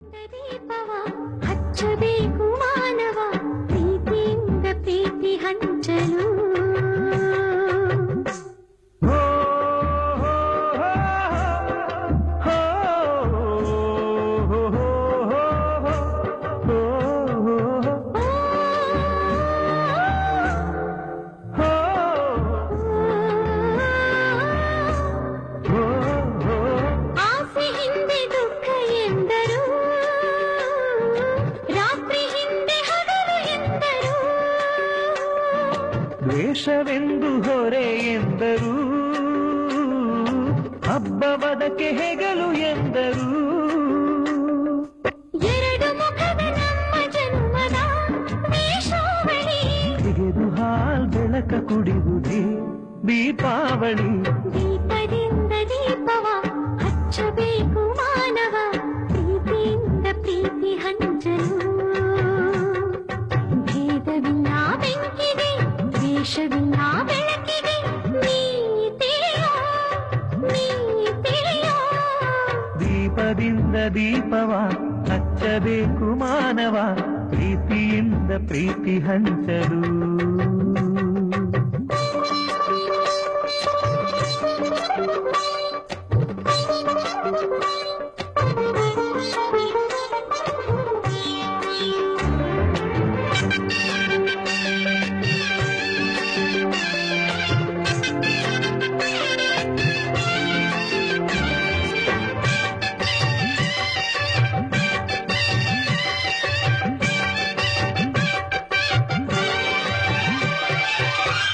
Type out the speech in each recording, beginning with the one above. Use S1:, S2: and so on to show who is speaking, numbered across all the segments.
S1: ದೀಪವ ಹಚ್ಚಬೇಕು ಮಾನವ ಪ್ರೀತಿಯಿಂದ ಪ್ರೀತಿ ಹಂಚಲು
S2: ದ್ವೇಷವೆಂದು ಹೊರೆ ಎಂದರು, ಹಬ್ಬವದಕ್ಕೆ ಹೆಗಲು ಎಂದರು.
S1: ಎರಡು ಮುಖದ ನಮ್ಮ ಜನ್ಮದ ವೇಷಾವಳಿ,
S2: ತೆಗೆದು ಹಾಲ್ ಬೆಳಕ ಕುಡಿಯುವುದೇ ದೀಪಾವಳಿ.
S1: ದೀಪದಿಂದ ದೀಪವ ಹಚ್ಚಬೇಕು ಮಾನವ ಪ್ರೀತಿಯಿಂದ ಪ್ರೀತಿ ಹಂಚಲು. ಭೇದವಿಲ್ಲ ಬೆಂಕಿಗೆ, ದ್ವೇಷವಿಲ್ಲ ಬೆಳಕಿಗೆ, ನೀ ತಿಳಿಯೋ, ನೀ ತಿಳಿಯೋ.
S2: ದೀಪದಿಂದ ದೀಪವ ಹಚ್ಚಬೇಕು ಮಾನವ ಪ್ರೀತಿಯಿಂದ ಪ್ರೀತಿ ಹಂಚಲು.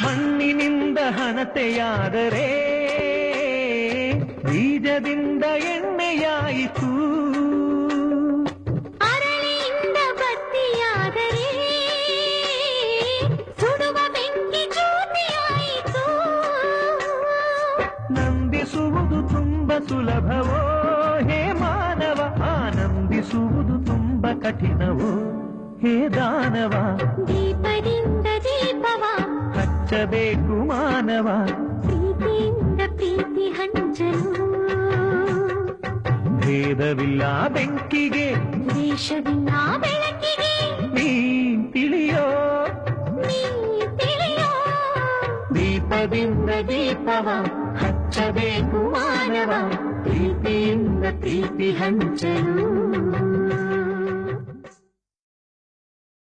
S2: ಮಣ್ಣಿನಿಂದ ಹಣತೆಯಾದರೆ ಬೀಜದಿಂದ ಎಣ್ಣೆಯಾಯಿತು.
S1: ಅರಳಿಯಿಂದ ಬತ್ತಿಯಾದರೆ ಸುಡುವ ಬೆಂಕಿ ಜ್ಯೋತಿಯಾಯಿತು.
S2: ನಂಬಿಸುವುದು ತುಂಬ ಸುಲಭವೋ ಹೇ ಮಾನವ, ಆನಂದಿಸುವುದು ತುಂಬ ಕಠಿಣವೋ ಹೇ ದಾನವ.
S1: ದೀಪದಿಂದ ದೀಪವ
S2: ಹಚ್ಚಬೇಕು ಮಾನವ
S1: ಪ್ರೀತಿಯಿಂದ ಪ್ರೀತಿ ಹಂಚಲು.
S2: ಭೇದವಿಲ್ಲ ಬೆಂಕಿಗೆ,
S1: ದ್ವೇಷವಿಲ್ಲ ಬೆಳಕಿಗೆ,
S2: ನೀ ತಿಳಿಯೋ,
S1: ನೀ ತಿಳಿಯೋ.
S2: ದೀಪದಿಂದ ದೀಪವ ಹಚ್ಚಬೇಕು ಮಾನವ ಪ್ರೀತಿಯಿಂದ ಪ್ರೀತಿ ಹಂಚಲು.